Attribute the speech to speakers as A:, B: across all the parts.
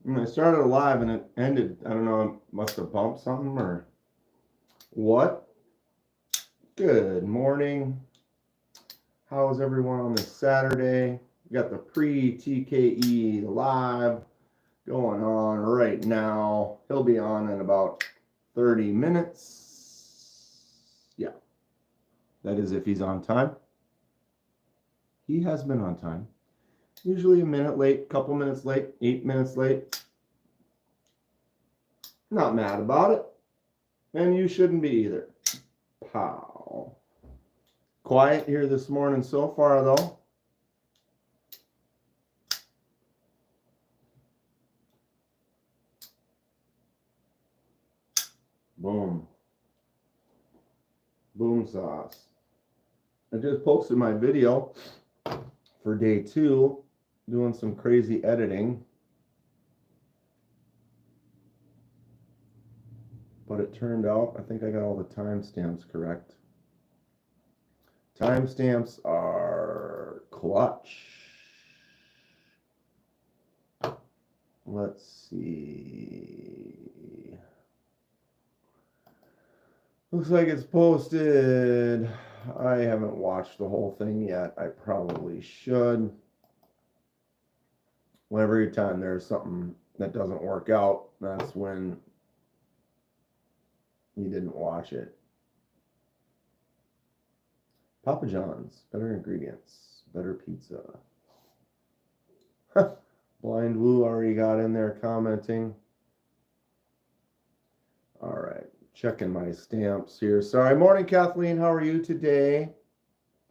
A: I started live and it ended. I don't know, must have bumped something or what. Good morning. How's everyone on this Saturday? We got the pre-TKE live going on right now. He'll be on in about 30 minutes. Yeah, that is if he's on time. He has been on time. Usually a minute late, couple minutes late, 8 minutes late. Not mad about it. And you shouldn't be either. Pow. Quiet here this morning so far, though. Boom. Boom sauce. I just posted my video for day 2, doing some crazy editing. But it turned out, I think I got all the timestamps correct. Timestamps are clutch. Let's see. Looks like it's posted. I haven't watched the whole thing yet. I probably should. Every time there's something that doesn't work out, that's when you didn't watch it. Papa John's, better ingredients, better pizza. Blind Woo already got in there commenting. All right, checking my stamps here. Sorry, morning Kathleen, how are you today?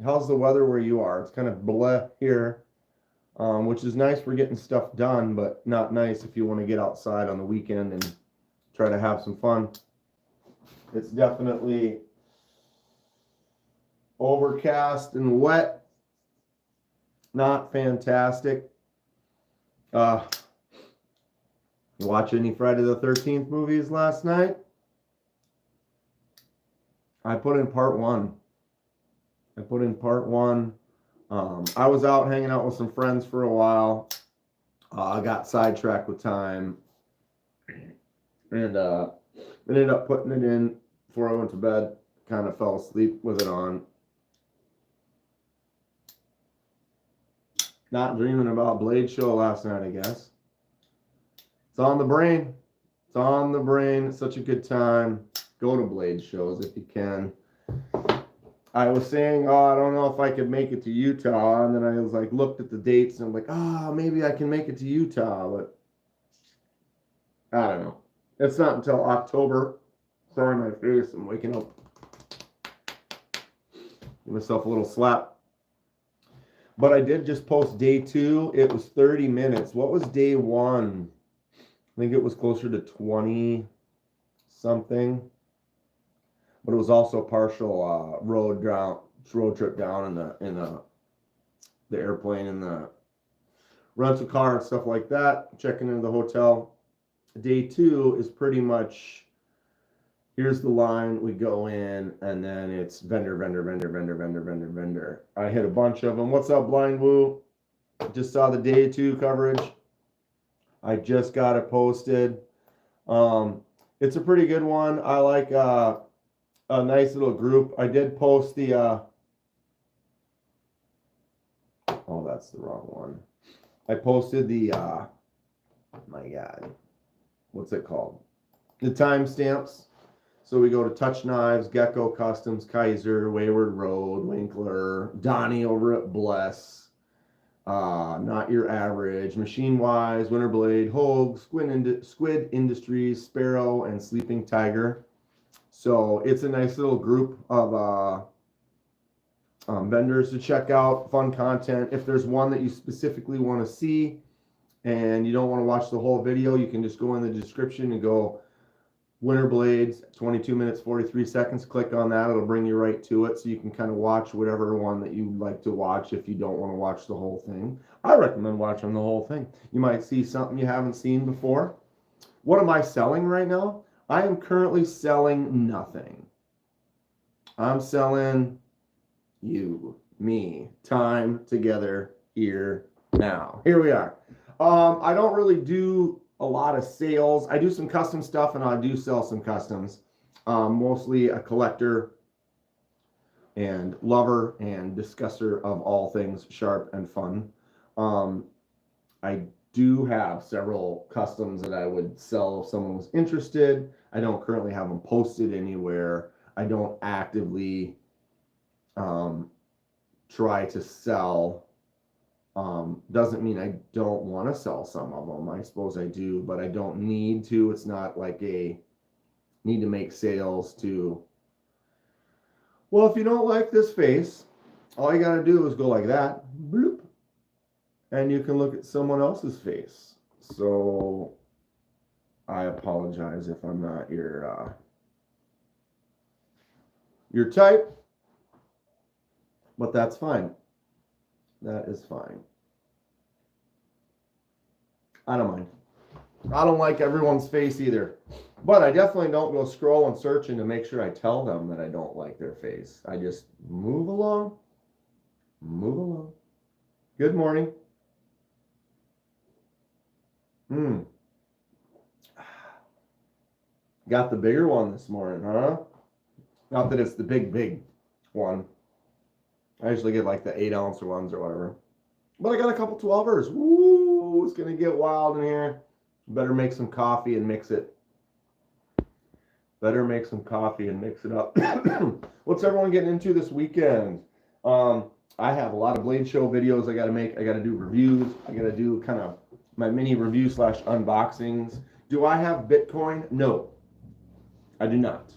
A: How's the weather where you are? It's kind of bleh here, which is nice for getting stuff done, but not nice if you want to get outside on the weekend and try to have some fun. It's definitely overcast and wet. Not fantastic. Watch any Friday the 13th movies last night? I put in part 1. I was out hanging out with some friends for a while. I got sidetracked with time. And ended up putting it in before I went to bed. Kind of fell asleep with it on. Not dreaming about Blade Show last night, I guess. It's on the brain. It's on the brain. It's such a good time. Go to Blade shows if you can. I was saying, I don't know if I could make it to Utah. And then I was like, looked at the dates and I'm like, maybe I can make it to Utah. But I don't know. It's not until October. Sorry, my face. I'm waking up. Give myself a little slap. But I did just post day 2. It was 30 minutes. What was day 1? I think it was closer to 20 something. But it was also partial road trip down in the airplane and the rental car and stuff like that. Checking into the hotel. Day 2 is pretty much, here's the line, we go in, and then it's vendor. I hit a bunch of them. What's up, Blind Woo? Just saw the day 2 coverage. I just got it posted. It's a pretty good one. I like a nice little group. I did post the oh, that's the wrong one. I posted the my God, what's it called? The timestamps. So we go to Touch Knives, Gecko Customs, Kaiser, Wayward Road, Winkler, Donnie over at Bless, Not Your Average, Machine Wise, Winterblade, Hogue, Squid Industries, Sparrow, and Sleeping Tiger. So it's a nice little group of vendors to check out, fun content. If there's one that you specifically want to see and you don't want to watch the whole video, you can just go in the description and go Winter Blades, 22 minutes, 43 seconds. Click on that. It'll bring you right to it. So you can kind of watch whatever one that you like to watch if you don't want to watch the whole thing. I recommend watching the whole thing. You might see something you haven't seen before. What am I selling right now? I am currently selling nothing. I'm selling you, me, time together here now. Here we are. I don't really do a lot of sales. I do some custom stuff, and I do sell some customs. Mostly a collector and lover and discusser of all things sharp and fun. I do have several customs that I would sell if someone was interested. I don't currently have them posted anywhere. I don't actively try to sell. Doesn't mean I don't want to sell some of them. I suppose I do, but I don't need to. It's not like a need to make sales to, well, if you don't like this face, all you got to do is go like that, bloop, and you can look at someone else's face. So I apologize if I'm not your type, but that's fine. That is fine. I don't mind. I don't like everyone's face either, but I definitely don't go scrolling searching to make sure I tell them that I don't like their face. I just move along. Good morning. Got the bigger one this morning, huh? Not that it's the big one. I usually get like the 8-ounce ones or whatever. But I got a couple 12ers. Woo, it's going to get wild in here. Better make some coffee and mix it. Up. What's everyone getting into this weekend? I have a lot of Blade Show videos I got to make. I got to do reviews. I got to do kind of my mini review / unboxings. Do I have Bitcoin? No, I do not.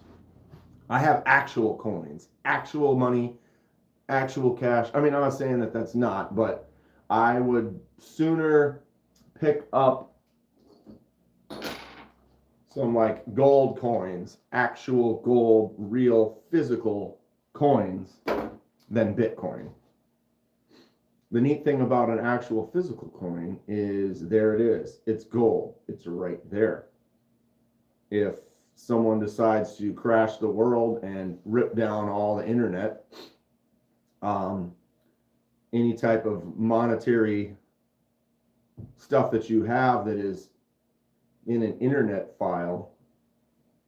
A: I have actual coins, actual money, actual cash. I mean, I'm not saying that that's not, but I would sooner pick up some like gold coins, actual gold, real physical coins than Bitcoin. The neat thing about an actual physical coin is there it is. It's gold. It's right there. If someone decides to crash the world and rip down all the internet, any type of monetary stuff that you have that is in an internet file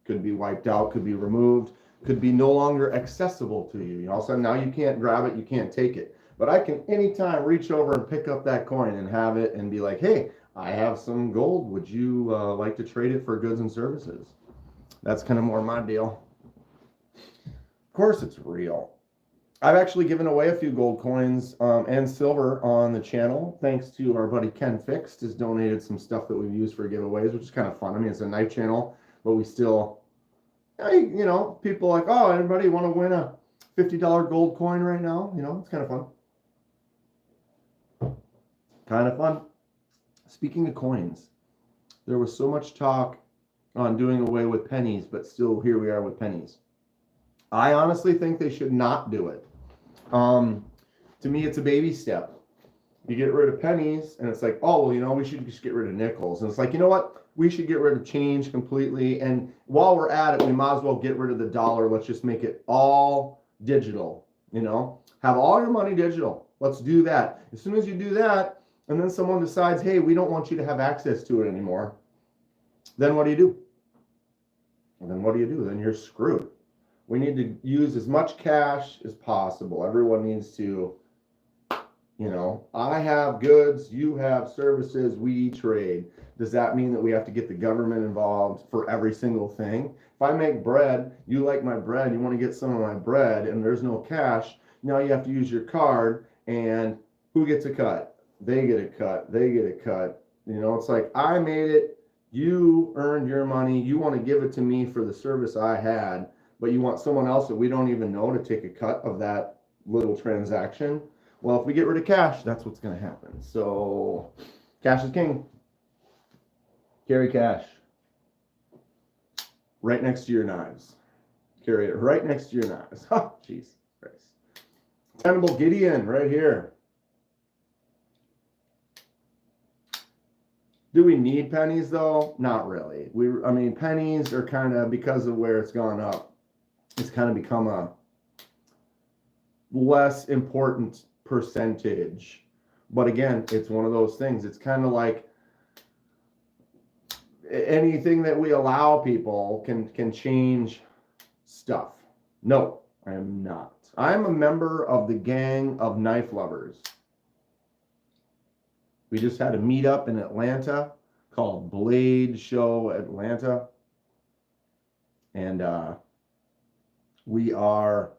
A: could be wiped out, could be removed, could be no longer accessible to you. All of a sudden now you can't grab it, you can't take it. But I can anytime reach over and pick up that coin and have it and be like, hey, I have some gold. Would you like to trade it for goods and services? That's kind of more my deal. Of course it's real. I've actually given away a few gold coins and silver on the channel. Thanks to our buddy Ken Fixed has donated some stuff that we've used for giveaways, which is kind of fun. I mean, it's a knife channel, but we still, you know, people like, oh, anybody want to win a $50 gold coin right now? You know, it's kind of fun. Speaking of coins, there was so much talk on doing away with pennies, but still here we are with pennies. I honestly think they should not do it. To me, it's a baby step. You get rid of pennies, and it's like, oh, well, you know, we should just get rid of nickels. And it's like, you know what? We should get rid of change completely. And while we're at it, we might as well get rid of the dollar. Let's just make it all digital, you know? Have all your money digital. Let's do that. As soon as you do that, and then someone decides, hey, we don't want you to have access to it anymore, then what do you do? And then what do you do? Then you're screwed. We need to use as much cash as possible. Everyone needs to, you know, I have goods, you have services, we trade. Does that mean that we have to get the government involved for every single thing? If I make bread, you like my bread, you want to get some of my bread, and there's no cash, now you have to use your card, and who gets a cut? They get a cut. They get a cut. You know, it's like, I made it, you earned your money, you want to give it to me for the service I had, but you want someone else that we don't even know to take a cut of that little transaction. Well, if we get rid of cash, that's what's going to happen. So cash is king. Carry cash right next to your knives. Carry it right next to your knives. Oh, jeez. Tenable Gideon right here. Do we need pennies though? Not really. I mean, pennies are kind of, because of where it's gone up, it's kind of become a less important percentage. But again, it's one of those things. It's kind of like anything that we allow people can change stuff. No, I am not. I'm a member of the gang of knife lovers. We just had a meetup in Atlanta called Blade Show Atlanta. And we are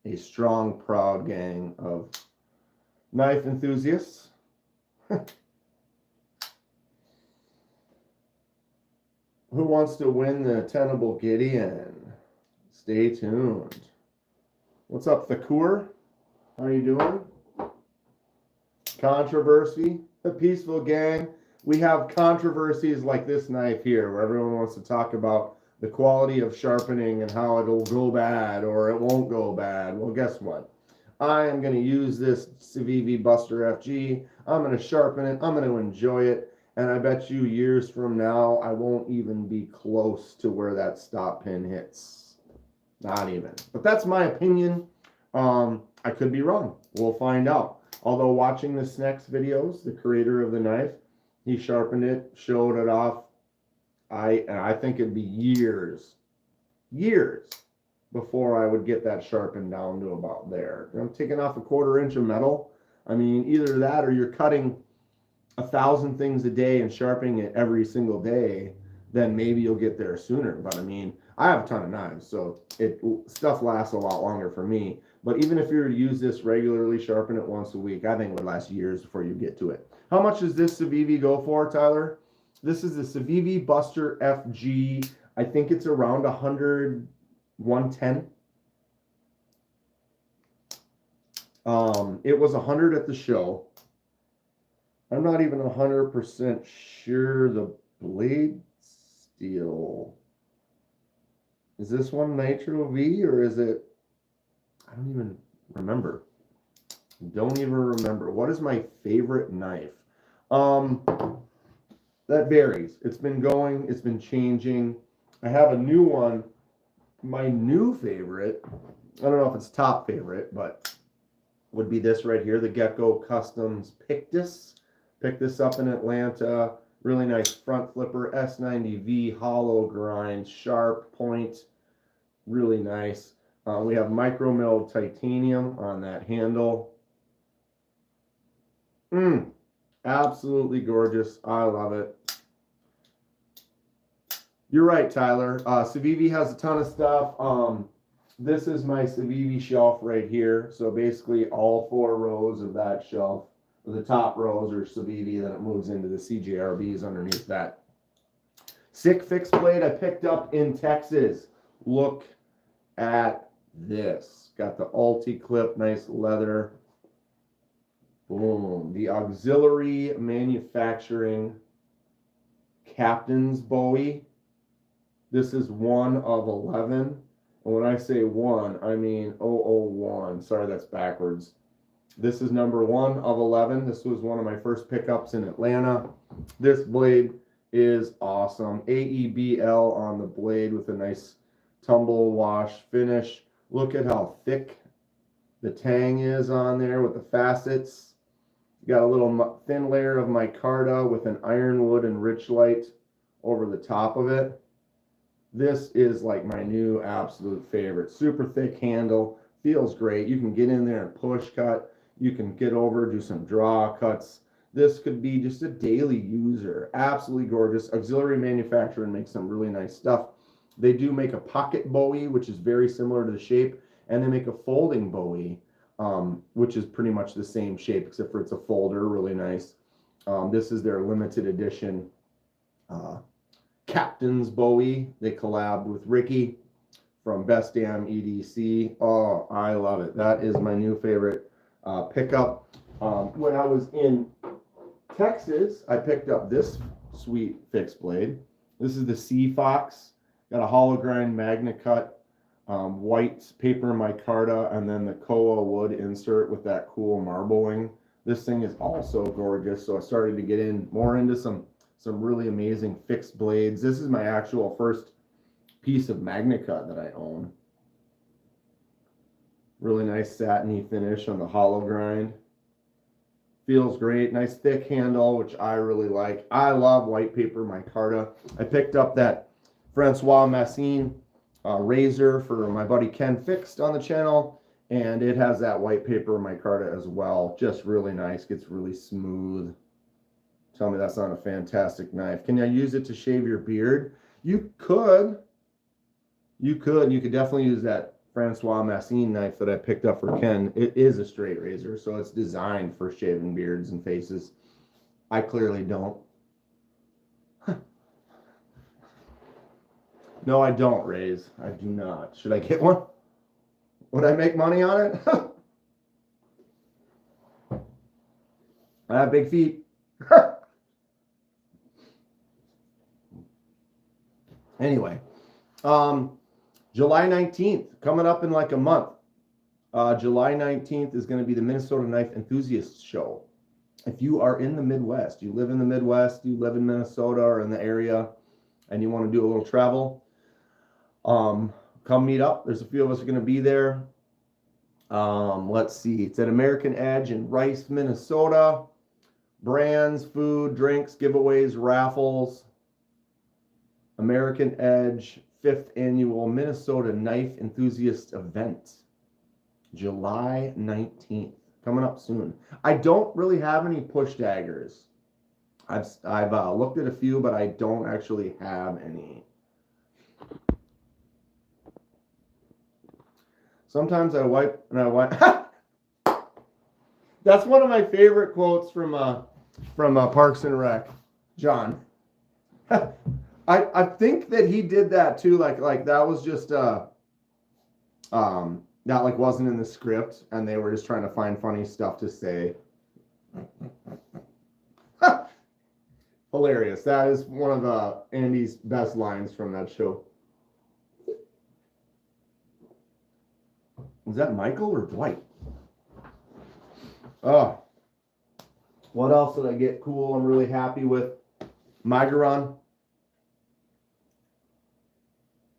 A: a strong, proud gang of knife enthusiasts. Who wants to win the Tenable Gideon? Stay tuned. What's up, Thakur? How are you doing? Controversy, the peaceful gang. We have controversies like this knife here, where everyone wants to talk about the quality of sharpening and how it'll go bad or it won't go bad. Well, guess what? I am going to use this Civivi Buster FG. I'm going to sharpen it. I'm going to enjoy it. And I bet you years from now, I won't even be close to where that stop pin hits. Not even. But that's my opinion. I could be wrong. We'll find out. Although watching the Snex videos, the creator of the knife, he sharpened it, showed it off. I think it'd be years before I would get that sharpened down to about there. I'm taking off a 1/4 inch of metal. I mean, either that or you're cutting 1,000 things a day and sharpening it every single day, then maybe you'll get there sooner. But I mean, I have a ton of knives, so stuff lasts a lot longer for me. But even if you were to use this regularly, sharpen it once a week, I think it would last years before you get to it. How much does this Civivi go for, Tyler? This is the Civivi Buster FG. I think it's around 100, 110. It was 100 at the show. I'm not even 100% sure the blade steel. Is this one Nitro V or is it? I don't even remember. Don't even remember. What is my favorite knife? That varies. It's been going. It's been changing. I have a new one. My new favorite, I don't know if it's top favorite, but would be this right here, the Gecko Customs Pictus. Picked this up in Atlanta. Really nice front flipper, S90V, hollow grind, sharp point. Really nice. We have micro milled titanium on that handle. Absolutely gorgeous. I love it. You're right, Tyler. Civivi has a ton of stuff. This is my Civivi shelf right here. So basically all 4 rows of that shelf, the top rows are Civivi, then it moves into the CJRBs underneath that. Sick fixed blade I picked up in Texas. Look at this. Got the Ulti clip, nice leather. Boom. The Auxiliary Manufacturing Captain's Bowie. This is 1 of 11. And when I say 1, I mean 001. Sorry, that's backwards. This is number 1 of 11. This was one of my first pickups in Atlanta. This blade is awesome. AEBL on the blade with a nice tumble wash finish. Look at how thick the tang is on there with the facets. Got a little thin layer of micarta with an ironwood and Richlite over the top of it. This is like my new absolute favorite. Super thick handle, feels great. You can get in there and push cut. You can get over, do some draw cuts. This could be just a daily user. Absolutely gorgeous. Auxiliary Manufacturing makes some really nice stuff. They do make a pocket Bowie, which is very similar to the shape, and they make a folding Bowie, which is pretty much the same shape, except for it's a folder, really nice. This is their limited edition Captain's Bowie. They collabed with Ricky from Best Damn EDC. Oh, I love it. That is my new favorite pickup. When I was in Texas, I picked up this sweet fixed blade. This is the Sea Fox. Got a hollow grind magna cut, white paper micarta, and then the koa wood insert with that cool marbling. This thing is also gorgeous. So I started to get in more into some really amazing fixed blades. This is my actual first piece of magna cut that I own. Really nice satiny finish on the hollow grind. Feels great. Nice thick handle, which I really like. I love white paper micarta. I picked up that Francois Massine razor for my buddy Ken Fixed on the channel, and it has that white paper micarta as well. Just really nice. Gets really smooth. Tell me that's not a fantastic knife. Can I use it to shave your beard? You could. You could definitely use that Francois Massine knife that I picked up for Ken. It is a straight razor, so it's designed for shaving beards and faces. I clearly don't. No, I don't, Raise. I do not. Should I get one? Would I make money on it? I have big feet. Anyway, July 19th, coming up in like a month. July 19th is going to be the Minnesota Knife Enthusiasts Show. If you are in the Midwest, you live in the Midwest, you live in Minnesota or in the area, and you want to do a little travel, come meet up. There's a few of us are going to be there. Let's see. It's at American Edge in Rice, Minnesota. Brands, food, drinks, giveaways, raffles. American Edge 5th Annual Minnesota Knife Enthusiast Event. July 19th. Coming up soon. I don't really have any push daggers. I've looked at a few, but I don't actually have any. Sometimes I wipe and I wipe. That's one of my favorite quotes from Parks and Rec, John. I think that he did that too. Like that was just that like wasn't in the script, and they were just trying to find funny stuff to say. Hilarious. That is one of Andy's best lines from that show. Was that Michael or Dwight? Oh. What else did I get cool? I'm really happy with Migaron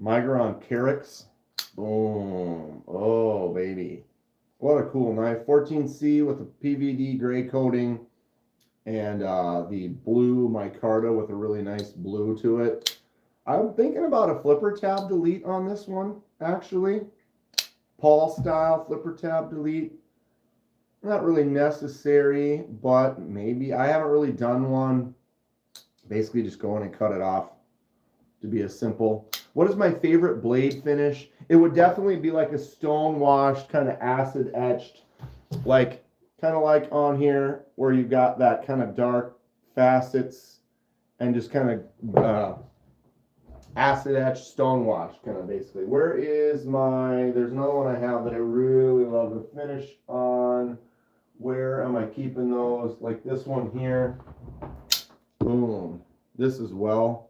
A: Carrix. Boom. Oh, baby. What a cool knife. 14C with a PVD gray coating and the blue micarta with a really nice blue to it. I'm thinking about a flipper tab delete on this one, actually. Paul style flipper tab delete. Not really necessary, but maybe. I haven't really done one. Basically just go in and cut it off to be as simple. What is my favorite blade finish? It would definitely be like a stone washed, kind of acid etched, like kind of like on here where you've got that kind of dark facets and just kind of acid etched stone wash kind of basically. Where is there's another one I have that I really love the finish on. Where am I keeping those? Like this one here. Boom. This as well.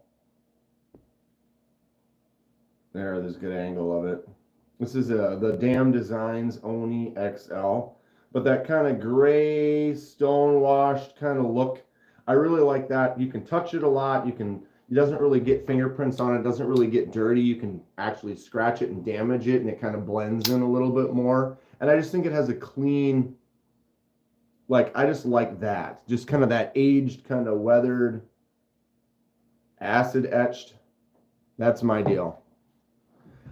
A: There's a good angle of it. This is the Damn Designs Oni XL. But that kind of gray, stone washed kind of look, I really like that. You can touch it a lot. It doesn't really get fingerprints on it. It doesn't really get dirty. You can actually scratch it and damage it, and it kind of blends in a little bit more. And I just think it has a clean, like, I just like that. Just kind of that aged, kind of weathered, acid etched. That's my deal.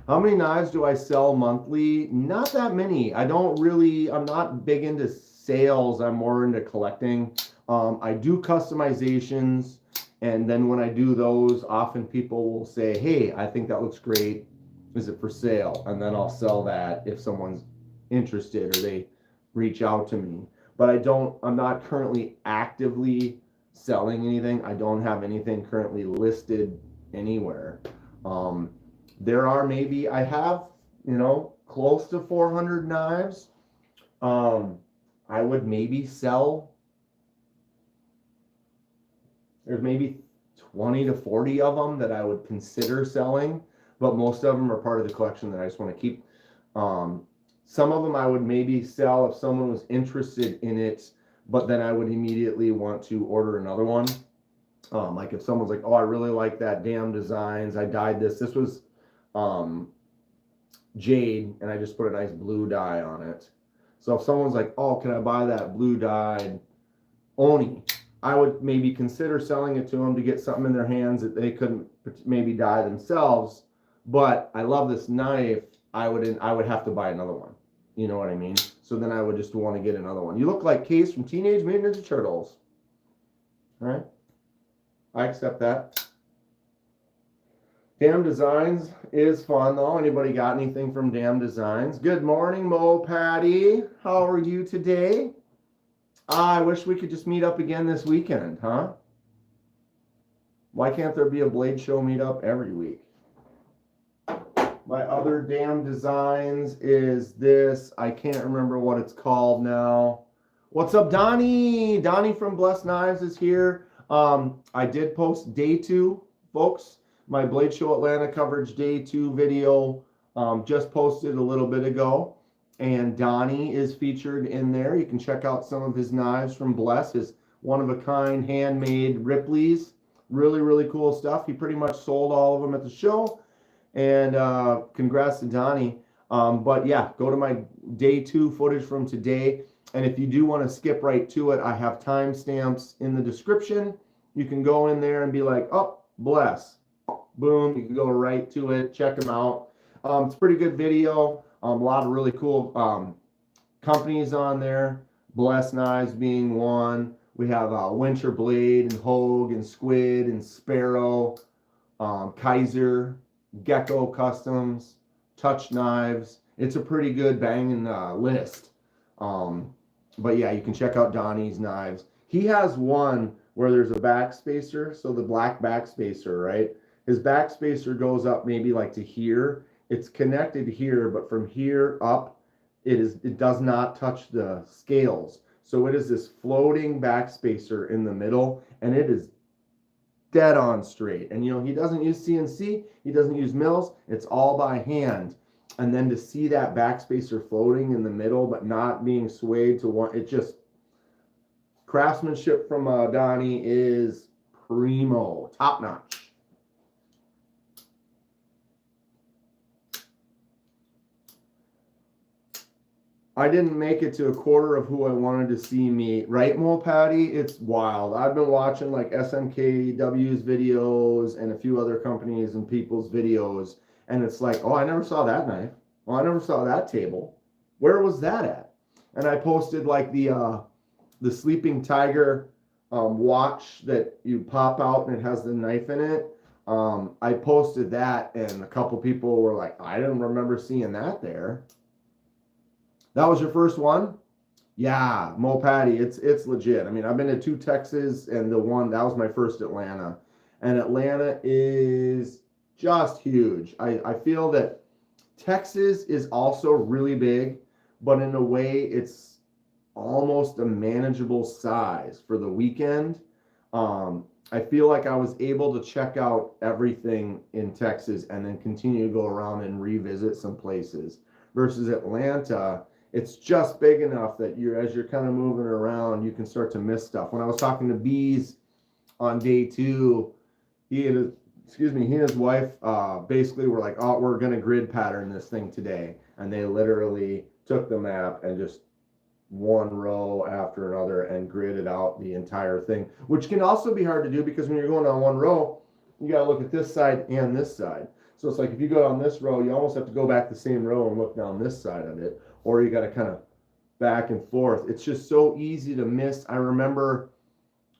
A: How many knives do I sell monthly? Not that many. I'm not big into sales. I'm more into collecting. I do customizations, and then when I do those, often people will say, hey, I think that looks great. Is it for sale? And then I'll sell that if someone's interested or they reach out to me. But I'm not currently actively selling anything. I don't have anything currently listed anywhere. I have, close to 400 knives. I would maybe sell, there's maybe 20 to 40 of them that I would consider selling, but most of them are part of the collection that I just want to keep. Some of them I would maybe sell if someone was interested in it, but then I would immediately want to order another one. Like if someone's like, oh, I really like that Damn Designs. I dyed this. This was jade, and I just put a nice blue dye on it. So if someone's like, oh, can I buy that blue dyed Oni. I would maybe consider selling it to them to get something in their hands that they couldn't maybe dye themselves. But I love this knife. I would have to buy another one. You know what I mean? So then I would just want to get another one. You look like Case from Teenage Mutant Ninja Turtles. All right? I accept that. Damn Designs is fun though. Anybody got anything from Damn Designs? Good morning, Mo Patty. How are you today? I wish we could just meet up again this weekend, huh? Why can't there be a Blade Show meetup every week? My other Damn Designs is this. I can't remember what it's called now. What's up, Donnie? Donnie from Blessed Knives is here. I did post day 2, folks. My Blade Show Atlanta coverage day 2 video just posted a little bit ago. And Donnie is featured in there. You can check out some of his knives from Bless, his one-of-a-kind handmade Ripley's. Really, really cool stuff. He pretty much sold all of them at the show. And congrats to Donnie. But yeah, go to my day 2 footage from today. And if you do want to skip right to it, I have timestamps in the description. You can go in there and be like, oh, Bless. Boom. You can go right to it. Check them out. It's a pretty good video. A lot of really cool companies on there. Blessed Knives being one. We have Winter Blade and Hogue and Squid and Sparrow, Kaiser, Gecko Customs, Touch Knives. It's a pretty good banging list. But yeah, you can check out Donnie's knives. He has one where there's a backspacer, so the black backspacer, right? His backspacer goes up maybe like to here. It's connected here, but from here up, it does not touch the scales. So it is this floating backspacer in the middle, and it is dead on straight. And you know, he doesn't use CNC, he doesn't use mills, it's all by hand. And then to see that backspacer floating in the middle, but not being swayed to one, it just, craftsmanship from Donnie is primo, top notch. I didn't make it to a quarter of who I wanted to see meet. Right, Mo Patty? It's wild. I've been watching like SMKW's videos and a few other companies and people's videos. And it's like, oh, I never saw that knife. Oh, I never saw that table. Where was that at? And I posted like the Sleeping Tiger watch that you pop out and it has the knife in it. I posted that and a couple people were like, I didn't remember seeing that there. That was your first one? Yeah, Mo Patty, it's legit. I mean, I've been to 2 Texas, and that was my first Atlanta. And Atlanta is just huge. I feel that Texas is also really big, but in a way, it's almost a manageable size for the weekend. I feel like I was able to check out everything in Texas and then continue to go around and revisit some places. Versus Atlanta, it's just big enough that as you're kind of moving around, you can start to miss stuff. When I was talking to Bees on day 2, he and his wife basically were like, oh, we're going to grid pattern this thing today. And they literally took the map and just one row after another and gridded out the entire thing, which can also be hard to do because when you're going on one row, you got to look at this side and this side. So it's like if you go down this row, you almost have to go back the same row and look down this side of it. Or you got to kind of back and forth. It's just so easy to miss. I remember,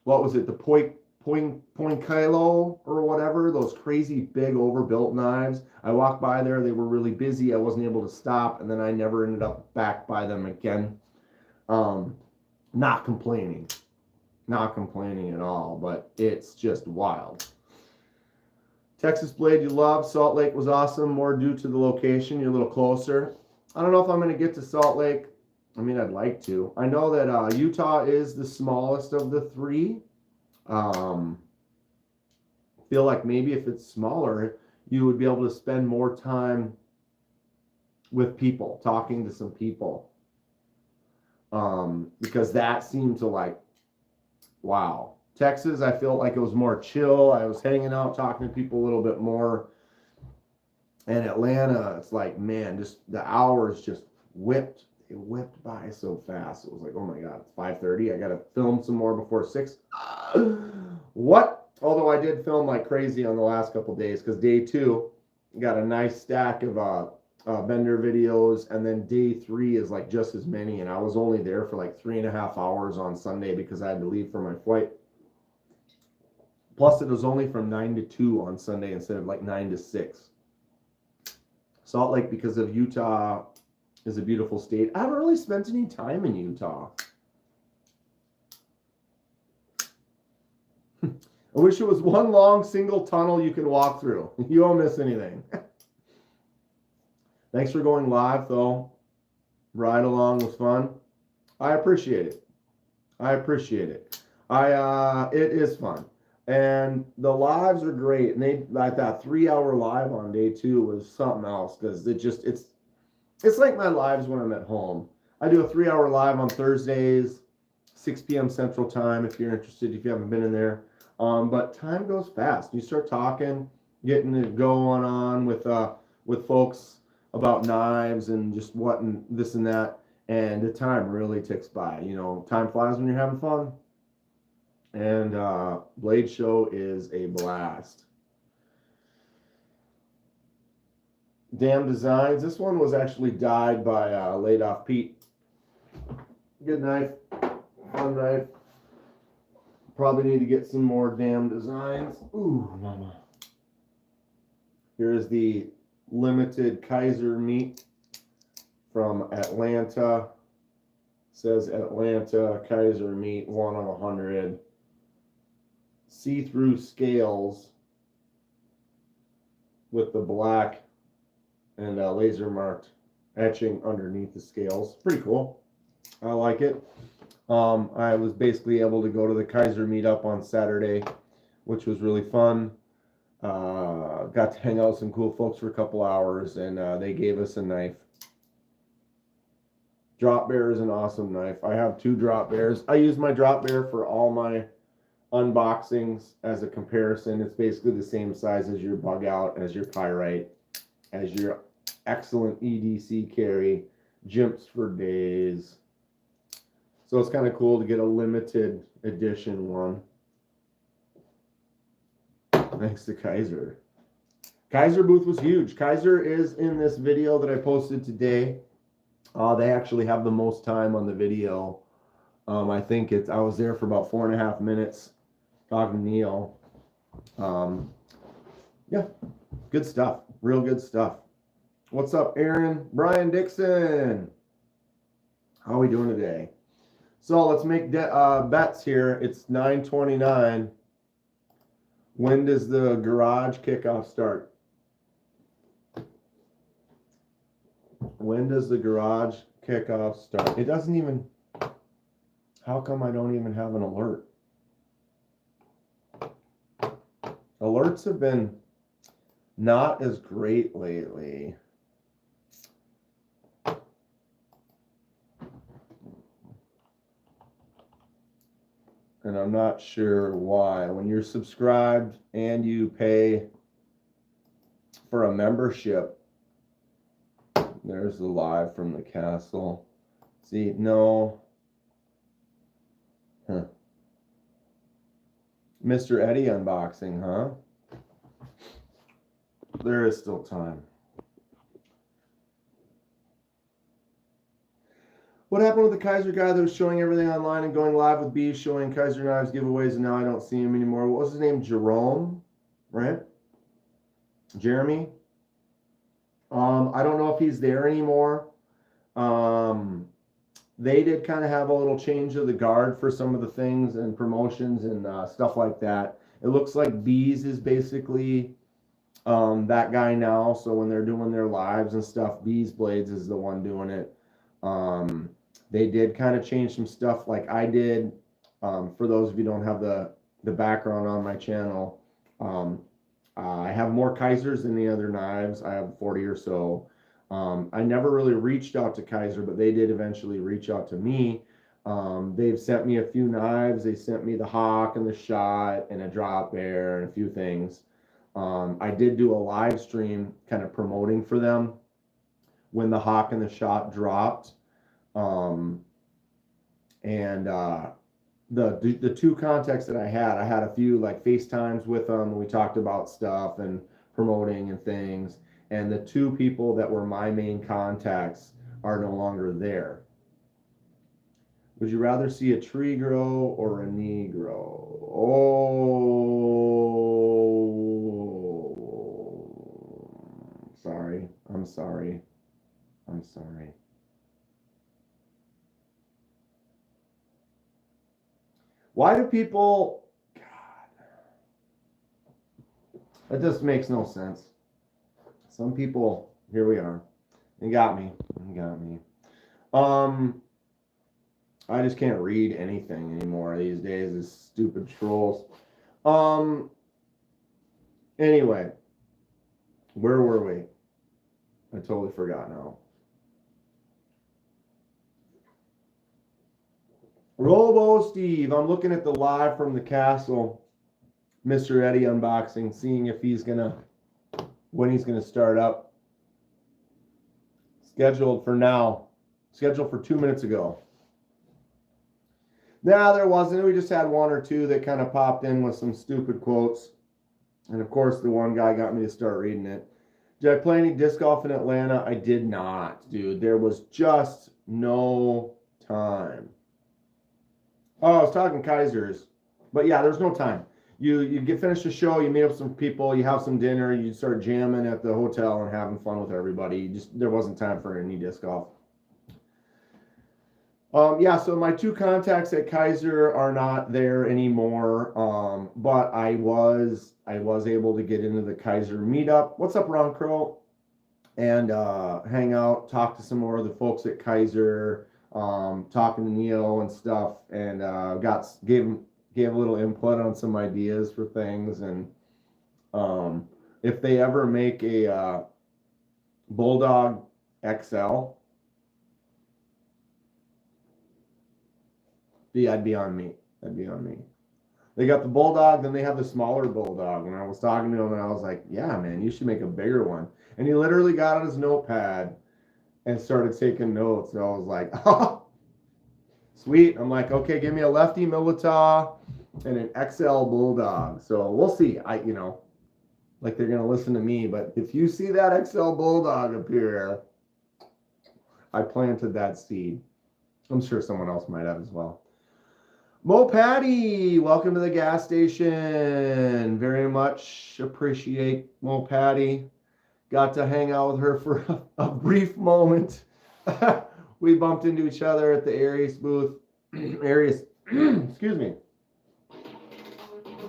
A: what was it, the Poincaré or whatever, those crazy big overbuilt knives. I walked by there, they were really busy. I wasn't able to stop, and then I never ended up back by them again. Not complaining at all, but it's just wild. Texas Blade you love. Salt Lake was awesome, more due to the location. You're a little closer. I don't know if I'm going to get to Salt Lake. I mean, I'd like to. I know that Utah is the smallest of the 3. Feel like maybe if it's smaller, you would be able to spend more time with people, talking to some people. Because that seemed to like, wow. Texas, I felt like it was more chill. I was hanging out, talking to people a little bit more. And Atlanta, it's like, man, just the hours just whipped It whipped by so fast. It was like, oh my God, it's 5:30. I got to film some more before 6. What? Although I did film like crazy on the last couple days, because day 2 got a nice stack of vendor videos, and then day 3 is like just as many. And I was only there for like 3.5 hours on Sunday because I had to leave for my flight. Plus, it was only from 9 to 2 on Sunday instead of like 9 to 6. Salt Lake, because of Utah, is a beautiful state. I haven't really spent any time in Utah. I wish it was one long single tunnel you can walk through. You won't miss anything. Thanks for going live, though. Ride along was fun. I appreciate it. I appreciate it. It is fun. And the lives are great. And they like that 3-hour live on day 2 was something else, because it's like my lives when I'm at home. I do a 3-hour live on Thursdays, 6 p.m. Central Time, if you're interested, if you haven't been in there. But time goes fast. You start talking, getting it going on with folks about knives and just what and this and that, and the time really ticks by. You know, time flies when you're having fun. And Blade Show is a blast. Damn Designs. This one was actually dyed by Laid Off Pete. Good knife. Fun knife. Probably need to get some more Damn Designs. Ooh, mama. Here's the limited Kaiser meat from Atlanta. Says Atlanta Kaiser meat, 1 of 100. See-through scales with the black and laser marked etching underneath the scales. Pretty cool. I like it. I was basically able to go to the Kaiser meetup on Saturday, which was really fun. Got to hang out with some cool folks for a couple hours, and they gave us a knife. Drop Bear is an awesome knife. I have 2 Drop Bears. I use my Drop Bear for all my unboxings as a comparison. It's basically the same size as your Bug Out, as your Pyrite, as your excellent EDC carry, Jimps for days. So it's kind of cool to get a limited edition one. Thanks to Kaiser. Kaiser booth was huge. Kaiser is in this video that I posted today. They actually have the most time on the video. I think I was there for about 4.5 minutes talking to Neil. Yeah, good stuff. Real good stuff. What's up, Aaron? Brian Dixon. How are we doing today? So let's make bets here. It's 9:29. When does the garage kickoff start? When does the garage kickoff start? It doesn't even. How come I don't even have an alert? Alerts have been not as great lately. And I'm not sure why. When you're subscribed and you pay for a membership, there's the live from the castle. See, no. Huh. Mr. Eddie unboxing, huh? There is still time. What happened with the Kaiser guy that was showing everything online and going live with bees, showing Kaiser knives giveaways, and now I don't see him anymore? What was his name? Jerome, right? Jeremy? I don't know if he's there anymore. They did kind of have a little change of the guard for some of the things and promotions and stuff like that. It looks like Bees is basically that guy now. So when they're doing their lives and stuff, Bees Blades is the one doing it. They did kind of change some stuff like I did. For those of you who don't have the background on my channel, I have more Kaisers than the other knives. I have 40 or so. I never really reached out to Kaiser, but they did eventually reach out to me. They've sent me a few knives. They sent me the Hawk and the Shot and a Drop Bear and a few things. I did do a live stream kind of promoting for them when the Hawk and the Shot dropped. The two contacts that I had a few like FaceTimes with them, and we talked about stuff and promoting and things. And the two people that were my main contacts are no longer there. Would you rather see a tree grow or a knee grow? Oh, sorry. I'm sorry. I'm sorry. Why do people... God. That just makes no sense. Some people... Here we are. You got me. You got me. I just can't read anything anymore these days. It's stupid trolls. Anyway, where were we? I totally forgot now. Robo Steve, I'm looking at the live from the castle. Mr. Eddie unboxing, seeing if he's when he's gonna start up. Scheduled for now. Scheduled for 2 minutes ago. No, there wasn't. We just had one or two that kind of popped in with some stupid quotes. And of course, the one guy got me to start reading it. Did I play any disc golf in Atlanta? I did not, dude. There was just no time. Oh, I was talking Kaisers. But yeah, there's no time. You get finished the show, you meet up with some people, you have some dinner, you start jamming at the hotel and having fun with everybody. There wasn't time for any disc golf. Yeah, so my two contacts at Kaiser are not there anymore. But I was able to get into the Kaiser meetup. What's up, Ron Crow? And hang out, talk to some more of the folks at Kaiser, talking to Neil and stuff, and gave a little input on some ideas for things. And if they ever make a Bulldog XL, that'd be on me. That'd be on me. They got the Bulldog, then they have the smaller Bulldog. And I was talking to him, and I was like, yeah, man, you should make a bigger one. And he literally got on his notepad and started taking notes. So I was like, oh, sweet. I'm like, okay, give me a lefty Milita and an XL Bulldog. So we'll see. Like they're going to listen to me. But if you see that XL Bulldog appear, I planted that seed. I'm sure someone else might have as well. Mo Patty, welcome to the gas station. Very much appreciate Mo Patty. Got to hang out with her for a brief moment. We bumped into each other at the Aries booth. Aries, excuse me.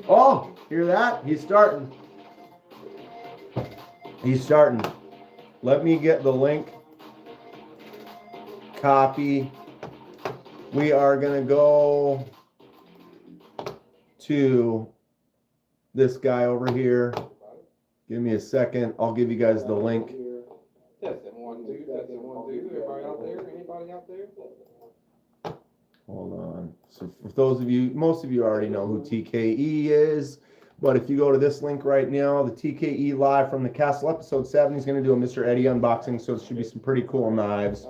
A: Oh, hear that? He's starting. He's starting. Let me get the link. Copy. We are going to go to this guy over here. Give me a second. I'll give you guys the link.
B: Testing 1 2. Testing 1 2. Everybody out there? Anybody out there?
A: Hold on. So for those of you, most of you already know who TKE is. But if you go to this link right now, the TKE live from the Castle episode 7, he's going to do a Mr. Eddie unboxing. So it should be some pretty cool knives.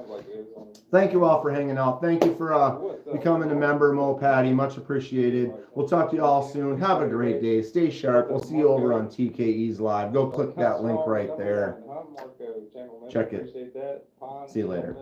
A: Thank you all for hanging out. Thank you for becoming a member, Mo Patty. Much appreciated. We'll talk to you all soon. Have a great day. Stay sharp. We'll see you over on TKE's live. Go click that link right there. Check it. See you later.